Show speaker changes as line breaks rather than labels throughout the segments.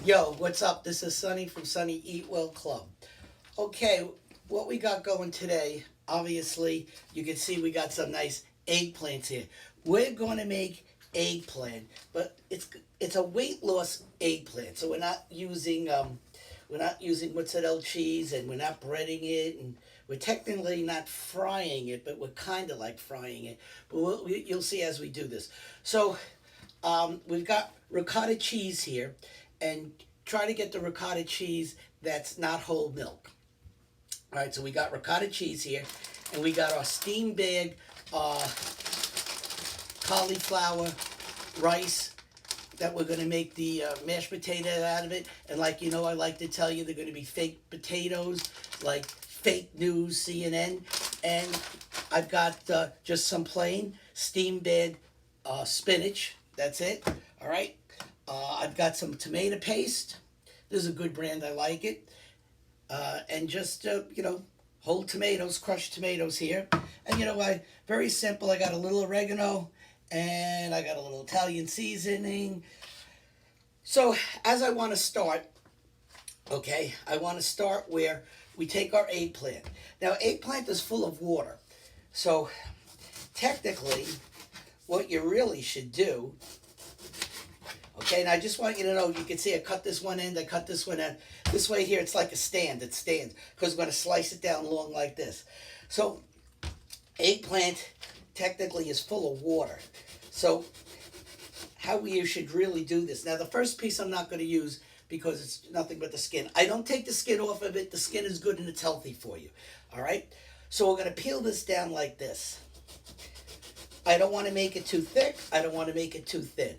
Yo, what's up? This is Sonny from Sonny Eat Well Club. Okay, what we got going today, obviously, you can see we got some nice eggplants here. We're going to make eggplant, but it's a weight loss eggplant. So we're not using mozzarella cheese, and we're not breading it, and we're technically not frying it, but we're kind of like frying it. But you'll see as we do this. So we've got ricotta cheese here, and try to get the ricotta cheese that's not whole milk. All right, so we got ricotta cheese here, and we got our steam bag cauliflower rice that we're going to make the mashed potato out of it. And like you know, I like to tell you they're going to be fake potatoes, like fake news CNN. And I've got just some plain steam bag spinach. That's it. All right. I've got some tomato paste. This is a good brand. I like it. And just, whole tomatoes, crushed tomatoes here. And very simple. I got a little oregano and I got a little Italian seasoning. So as I want to start, okay, I want to start where we take our eggplant. Now, eggplant is full of water. So technically, what you really should do, okay, and I just want you to know, you can see I cut this one end, I cut this one end. This way here, it's like a stand. It stands because we're going to slice it down long like this. So eggplant technically is full of water. So how you should really do this. Now, the first piece I'm not going to use because it's nothing but the skin. I don't take the skin off of it. The skin is good and it's healthy for you. All right? So we're going to peel this down like this. I don't want to make it too thick. I don't want to make it too thin.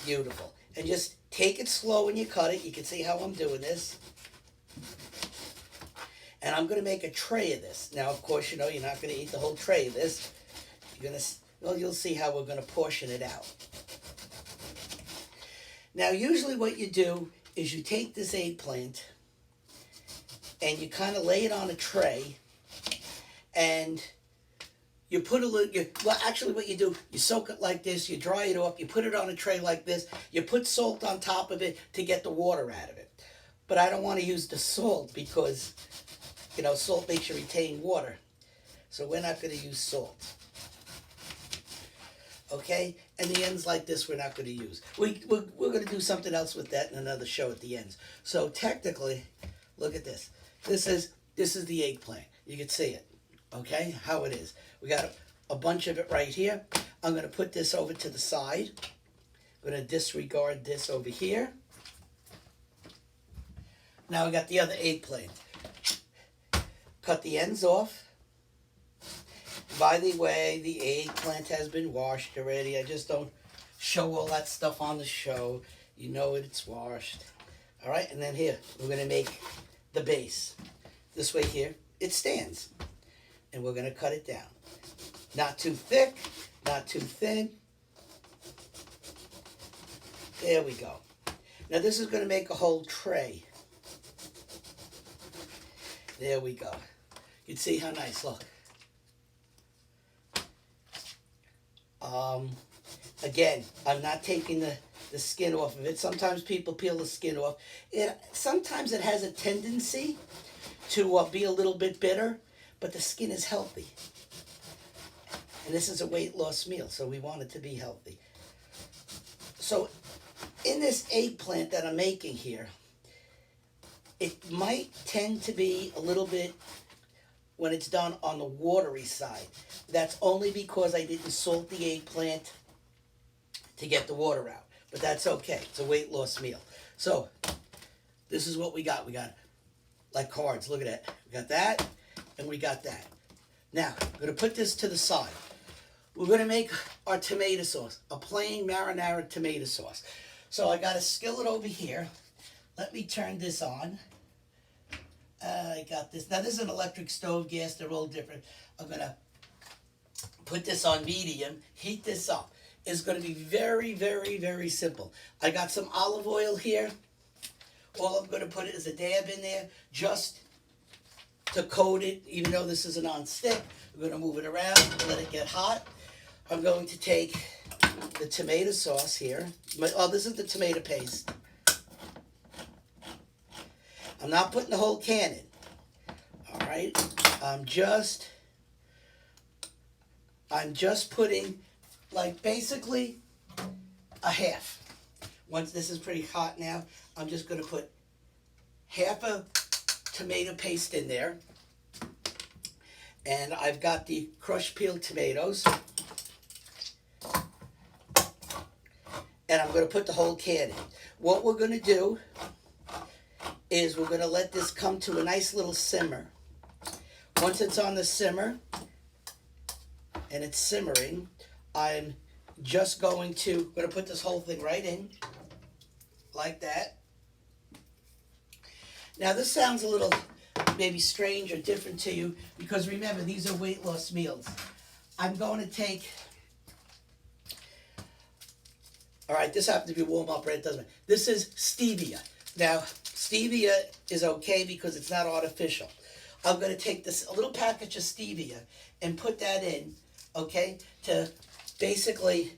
Beautiful. And just take it slow when you cut it. You can see how I'm doing this. And I'm going to make a tray of this. Now, of course, you're not going to eat the whole tray of this. You'll see how we're going to portion it out. Now, usually what you do is you take this eggplant and you kind of lay it on a tray, and you put a little, actually what you do, you soak it like this, you dry it off, you put it on a tray like this, you put salt on top of it to get the water out of it. But I don't want to use the salt because, salt makes you retain water. So we're not going to use salt. Okay? And the ends like this we're not going to use. We're going to do something else with that in another show at the ends. So technically, look at this. This is the eggplant. You can see it. Okay? How it is. We got a bunch of it right here. I'm going to put this over to the side. I'm going to disregard this over here. Now I got the other eggplant. Cut the ends off. By the way, the eggplant has been washed already. I just don't show all that stuff on the show. You know it's washed. All right, and then here, we're going to make the base. This way here, it stands. And we're going to cut it down. Not too thick, not too thin. There we go. Now this is going to make a whole tray. There we go. You can see how nice, look. Again, I'm not taking the skin off of it. Sometimes people peel the skin off. Sometimes it has a tendency to be a little bit bitter, but the skin is healthy. And this is a weight loss meal, so we want it to be healthy. So in this eggplant that I'm making here, it might tend to be a little bit, when it's done, on the watery side. That's only because I didn't salt the eggplant to get the water out. But that's okay. It's a weight loss meal. So this is what we got. We got like cards. Look at that. We got that and we got that. Now, I'm going to put this to the side. We're going to make our tomato sauce, a plain marinara tomato sauce. So I got a skillet over here. Let me turn this on. I got this. Now, this is an electric stove, gas. They're all different. I'm going to put this on medium, heat this up. It's going to be very, very, very simple. I got some olive oil here. All I'm going to put is a dab in there just to coat it, even though this is a non-stick. We're going to move it around, let it get hot. I'm going to take the tomato sauce here. Oh, this is the tomato paste. I'm not putting the whole can in. All right, I'm just putting, like, basically a half. Once this is pretty hot now, I'm just going to put half a tomato paste in there. And I've got the crushed peeled tomatoes. And I'm going to put the whole can in. What we're going to do is we're going to let this come to a nice little simmer. Once it's on the simmer, and it's simmering, I'm just going to put this whole thing right in, like that. Now this sounds a little maybe strange or different to you, because remember, these are weight loss meals. I'm going to take, all right, this happens to be warm up, right? It doesn't matter. This is stevia. Now, stevia is okay because it's not artificial. I'm going to take this, a little package of stevia, and put that in, okay, to basically,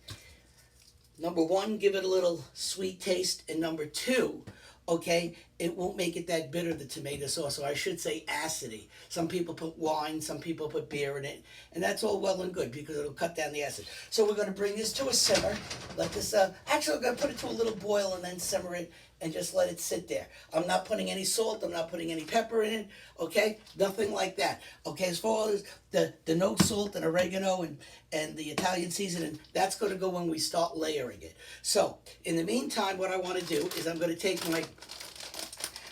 number one, give it a little sweet taste, and number two, okay, it won't make it that bitter, the tomato sauce, or I should say acidy. Some people put wine, some people put beer in it, and that's all well and good because it'll cut down the acid. So we're going to bring this to a simmer, let this, actually we're going to put it to a little boil and then simmer it and just let it sit there. I'm not putting any salt, I'm not putting any pepper in it, okay, nothing like that. Okay, as far as the no salt and oregano and the Italian seasoning, that's going to go when we start layering it. So, in the meantime, what I want to do is I'm going to take my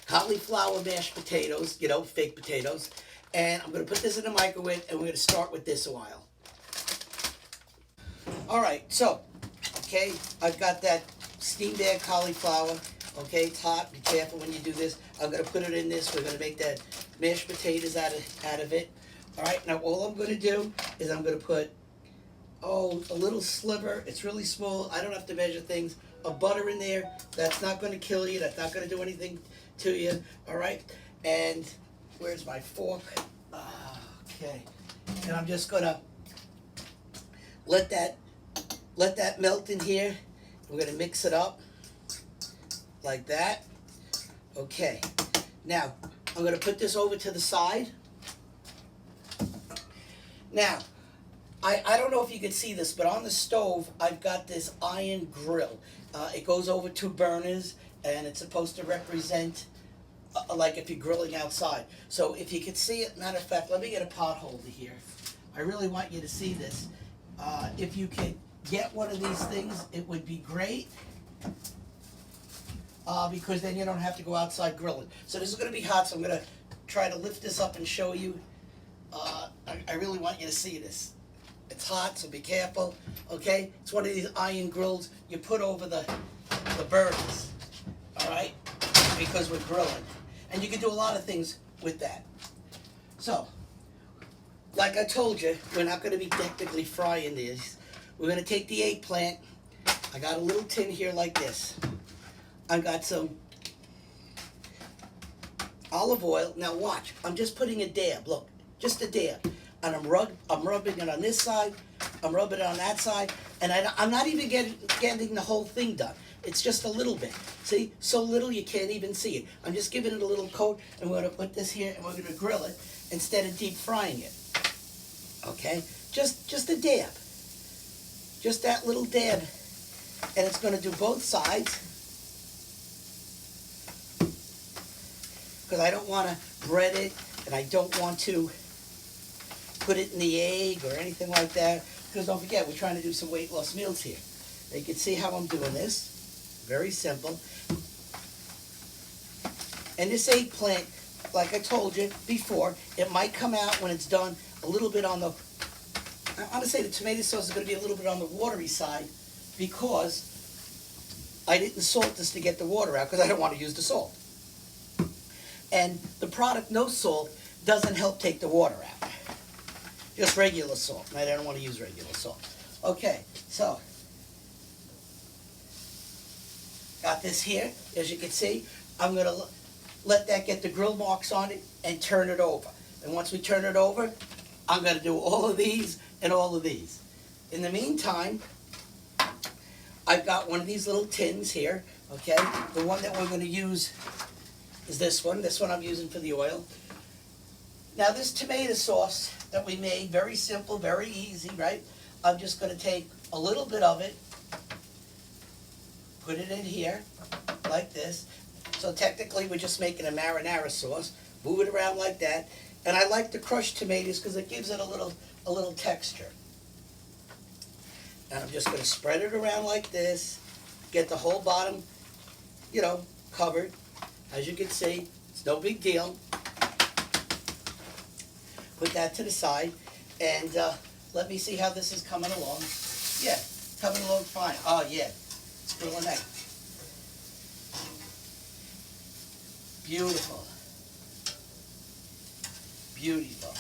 cauliflower mashed potatoes, you know, fake potatoes, and I'm going to put this in the microwave, and we're going to start with this a while. All right, so, okay, I've got that steamed egg cauliflower. Okay, it's hot. Be careful when you do this. I'm going to put it in this. We're going to make that mashed potatoes out of it. All right, now all I'm going to do is I'm going to put, a little sliver. It's really small. I don't have to measure things. Of butter in there. That's not going to kill you. That's not going to do anything to you. All right, and where's my fork? Okay, and I'm just going to let that melt in here. We're going to mix it up. Like that. Okay. Now, I'm going to put this over to the side. Now, I don't know if you can see this, but on the stove, I've got this iron grill. It goes over 2 burners, and it's supposed to represent, like if you're grilling outside. So if you could see it, matter of fact, let me get a pot holder here. I really want you to see this. If you could get one of these things, it would be great. Because then you don't have to go outside grilling. So this is going to be hot, so I'm going to try to lift this up and show you. I really want you to see this. It's hot, so be careful, okay? It's one of these iron grills you put over the burners, all right? Because we're grilling. And you can do a lot of things with that. So, like I told you, we're not going to be technically frying these. We're going to take the eggplant. I got a little tin here like this. I've got some olive oil. Now watch, I'm just putting a dab, look, just a dab. And I'm rubbing it on this side, I'm rubbing it on that side, and I'm not even getting the whole thing done. It's just a little bit. See, so little you can't even see it. I'm just giving it a little coat, and we're going to put this here, and we're going to grill it instead of deep frying it. Okay, just a dab. Just that little dab. And it's going to do both sides. Because I don't want to bread it, and I don't want to put it in the egg or anything like that. Because don't forget, we're trying to do some weight loss meals here. You can see how I'm doing this. Very simple. And this eggplant, like I told you before, it might come out when it's done a little bit on the, I'm going to say the tomato sauce is going to be a little bit on the watery side because I didn't salt this to get the water out because I don't want to use the salt. And the product, no salt, doesn't help take the water out. Just regular salt. I don't want to use regular salt. Okay, so got this here. As you can see, I'm going to let that get the grill marks on it and turn it over. And once we turn it over, I'm going to do all of these and all of these. In the meantime, I've got one of these little tins here, okay? The one that we're going to use is this one. This one I'm using for the oil. Now this tomato sauce that we made, very simple, very easy, right? I'm just going to take a little bit of it, put it in here, like this. So technically we're just making a marinara sauce. Move it around like that. And I like the crushed tomatoes because it gives it a little texture. And I'm just going to spread it around like this, get the whole bottom, you know, covered. As you can see, it's no big deal. Put that to the side, and let me see how this is coming along. Yeah, coming along fine. Oh yeah, it's grilling egg. Beautiful. Beautiful.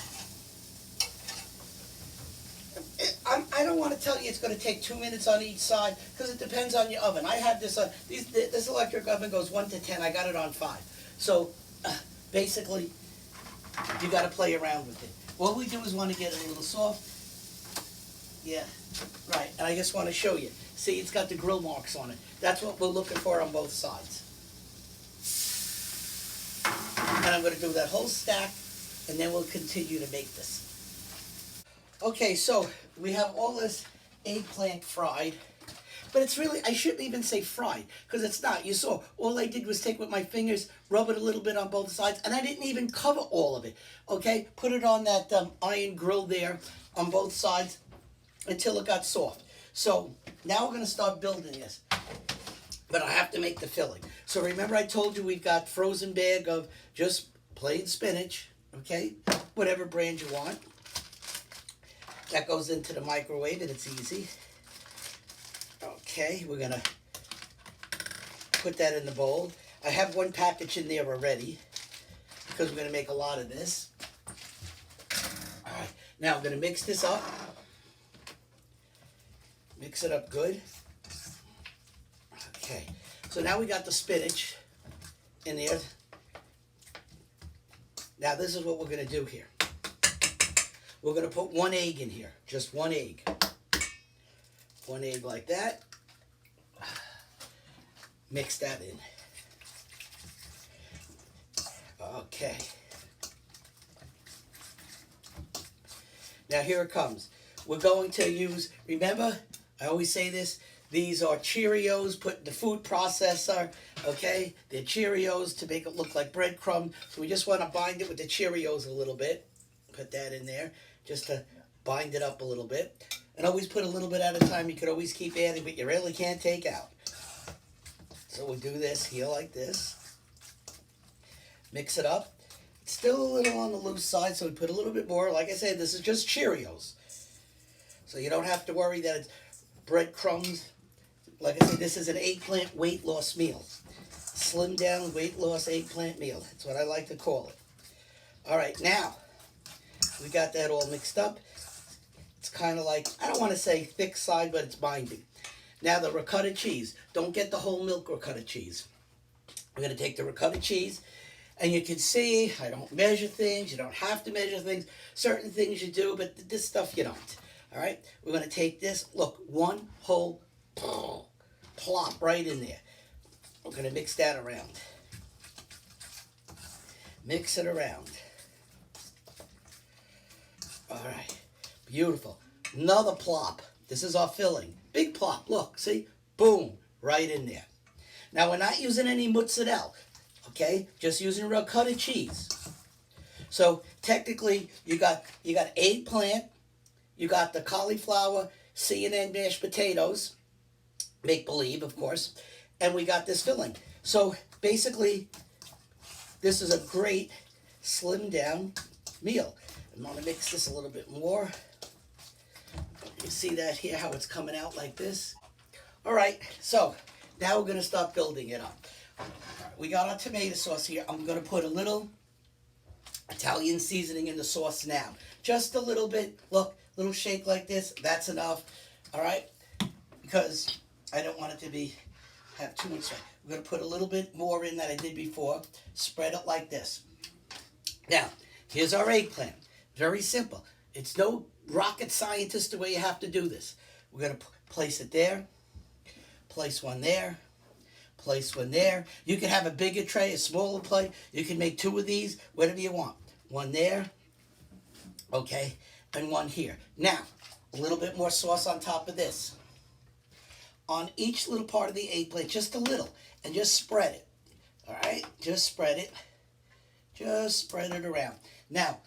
I don't want to tell you it's going to take 2 minutes on each side because it depends on your oven. I have this on, this electric oven goes 1 to 10. I got it on 5. So basically, you got to play around with it. What we do is want to get it a little soft. Yeah, right. And I just want to show you. See, it's got the grill marks on it. That's what we're looking for on both sides. And I'm going to do that whole stack, and then we'll continue to make this. Okay, so we have all this eggplant fried, but it's really, I shouldn't even say fried, because it's not. You saw, all I did was take with my fingers, rub it a little bit on both sides, and I didn't even cover all of it, okay? Put it on that iron grill there on both sides until it got soft. So now we're going to start building this, but I have to make the filling. So remember I told you we've got frozen bag of just plain spinach, okay? Whatever brand you want. That goes into the microwave and it's easy. Okay, we're gonna put that in the bowl. I have one package in there already because we're gonna make a lot of this. All right, now I'm gonna mix this up. Mix it up good. Okay, so now we got the spinach in there. Now this is what we're gonna do here. We're going to put 1 egg in here, just 1 egg. 1 egg like that. Mix that in. Okay. Now here it comes. We're going to use, remember, I always say this, these are Cheerios put in the food processor, okay? They're Cheerios to make it look like breadcrumb. So we just want to bind it with the Cheerios a little bit. Put that in there just to bind it up a little bit. And always put a little bit at a time. You could always keep adding, but you really can't take out. So we'll do this here like this. Mix it up. It's still a little on the loose side, so we put a little bit more. Like I said, this is just Cheerios. So you don't have to worry that it's breadcrumbs. Like I said, this is an eggplant weight loss meal. Slim down weight loss eggplant meal. That's what I like to call it. All right, now we got that all mixed up. It's kind of like, I don't want to say thick side, but it's binding. Now the ricotta cheese. Don't get the whole milk ricotta cheese. We're going to take the ricotta cheese, and you can see I don't measure things. You don't have to measure things. Certain things you do, but this stuff you don't. All right? We're going to take this. Look, one whole plop right in there. We're going to mix that around. Mix it around. All right, beautiful. Another plop. This is our filling. Big plop. Look, see? Boom, right in there. Now we're not using any mozzarella, okay? Just using ricotta cheese. So technically, you got eggplant, you got the cauliflower, C&N mashed potatoes, make believe, of course, and we got this filling. So basically, this is a great slim down meal. I'm going to mix this a little bit more. You see that here, how it's coming out like this? All right, so now we're going to start building it up. We got our tomato sauce here. I'm going to put a little Italian seasoning in the sauce now. Just a little bit. Look, little shake like this. That's enough. All right? Because I don't want it to have too much. We're going to put a little bit more in that I did before. Spread it like this. Now, here's our eggplant. Very simple. It's no rocket scientist the way you have to do this. We're going to place it there. Place one there. Place one there. You can have a bigger tray, a smaller plate. You can make two of these, whatever you want. One there, okay, and one here. Now, a little bit more sauce on top of this. On each little part of the eggplant, just a little, and just spread it. All right, just spread it. Just spread it around. Now,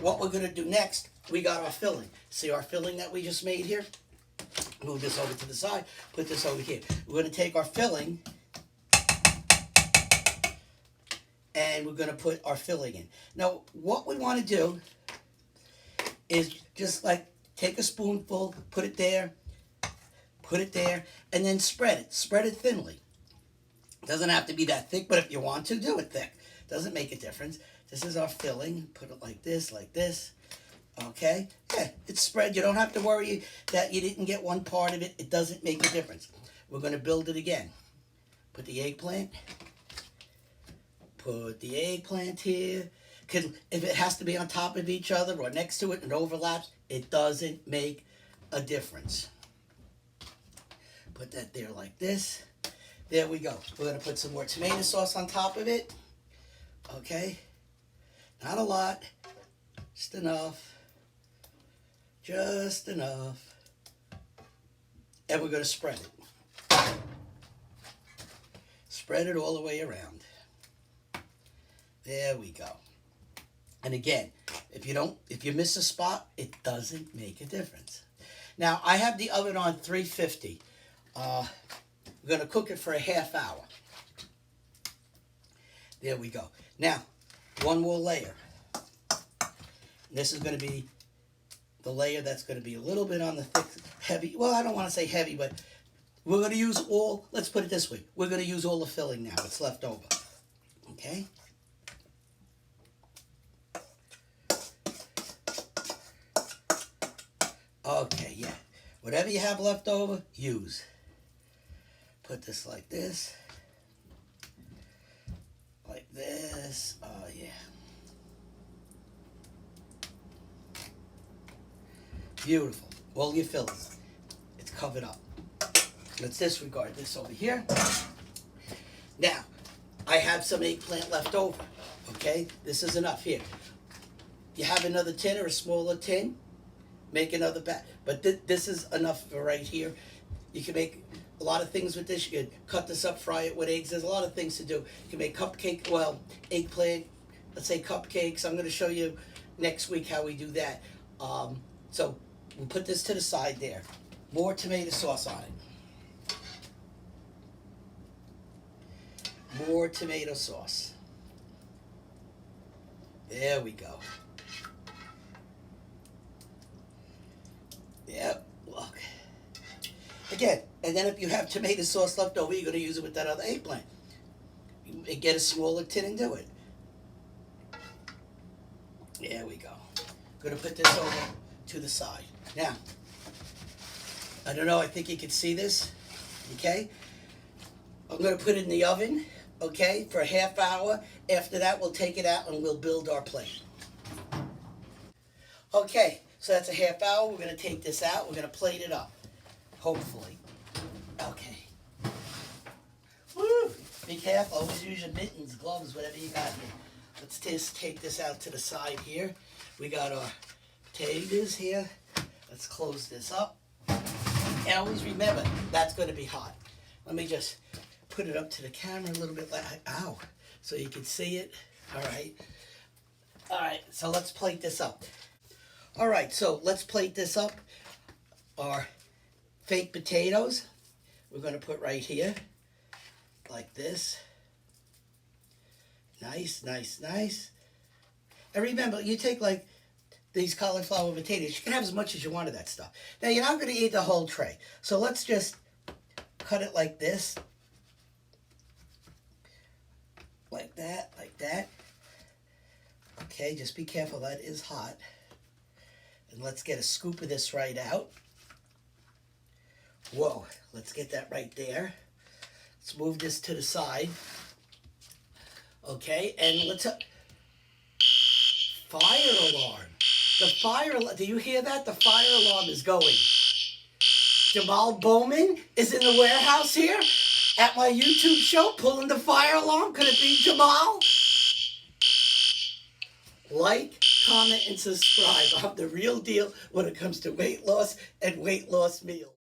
what we're gonna do next, we got our filling. See our filling that we just made here? Move this over to the side, put this over here. We're gonna take our filling and we're gonna put our filling in. Now, what we wanna do is just like take a spoonful, put it there, and then spread it. Spread it thinly. Doesn't have to be that thick, but if you want to, do it thick. Doesn't make a difference. This is our filling. Put it like this, okay? Yeah, it's spread. You don't have to worry that you didn't get one part of it. It doesn't make a difference. We're going to build it again. Put the eggplant. Put the eggplant here. If it has to be on top of each other or next to it and overlaps, it doesn't make a difference. Put that there like this. There we go. We're going to put some more tomato sauce on top of it. Okay? Not a lot. Just enough. Just enough. And we're going to spread it. Spread it all the way around. There we go. And again, if you miss a spot, it doesn't make a difference. Now, I have the oven on 350. We're going to cook it for a half hour. There we go. Now, one more layer. This is going to be the layer that's going to be a little bit on the thick, heavy. Well, I don't want to say heavy, but we're going to use all, let's put it this way. We're going to use all the filling now. It's left over. Okay? Okay, yeah. Whatever you have left over, use. Put this like this. Like this. Oh, yeah. Beautiful. All your filling. It's covered up. Let's disregard this over here. Now, I have some eggplant left over. Okay? This is enough here. You have another tin or a smaller tin, make another batch. But this is enough for right here. You can make a lot of things with this. You can cut this up, fry it with eggs. There's a lot of things to do. You can make cupcake, well, eggplant, let's say cupcakes. I'm going to show you next week how we do that. So we'll put this to the side there. More tomato sauce on it. More tomato sauce. There we go. Yep, look. Again, and then if you have tomato sauce left over, you're going to use it with that other eggplant. You get a smaller tin and do it. There we go. I'm going to put this over to the side. Now, I don't know, I think you can see this, okay? I'm going to put it in the oven, okay, for a half hour. After that, we'll take it out and we'll build our plate. Okay, so that's a half hour. We're going to take this out. We're going to plate it up, hopefully. Okay. Woo! Be careful. Always use your mittens, gloves, whatever you got here. Let's just take this out to the side here. We got our potatoes here. Let's close this up. And always remember, that's going to be hot. Let me just put it up to the camera a little bit like, ow, so you can see it. All right. All right, so let's plate this up. All right, so let's plate this up. Our fake potatoes, we're going to put right here, like this. Nice, nice, nice. And remember, you take like these cauliflower potatoes, you can have as much as you want of that stuff. Now, you're not going to eat the whole tray. So let's just cut it like this. Like that, like that. Okay, just be careful, that is hot. And let's get a scoop of this right out. Whoa, let's get that right there. Let's move this to the side. Okay, and let's... Fire alarm. The fire alarm, do you hear that? The fire alarm is going. Jamal Bowman is in the warehouse here at my YouTube show, pulling the fire alarm. Could it be Jamal? Like, comment, and subscribe. I'm the real deal when it comes to weight loss and weight loss meals.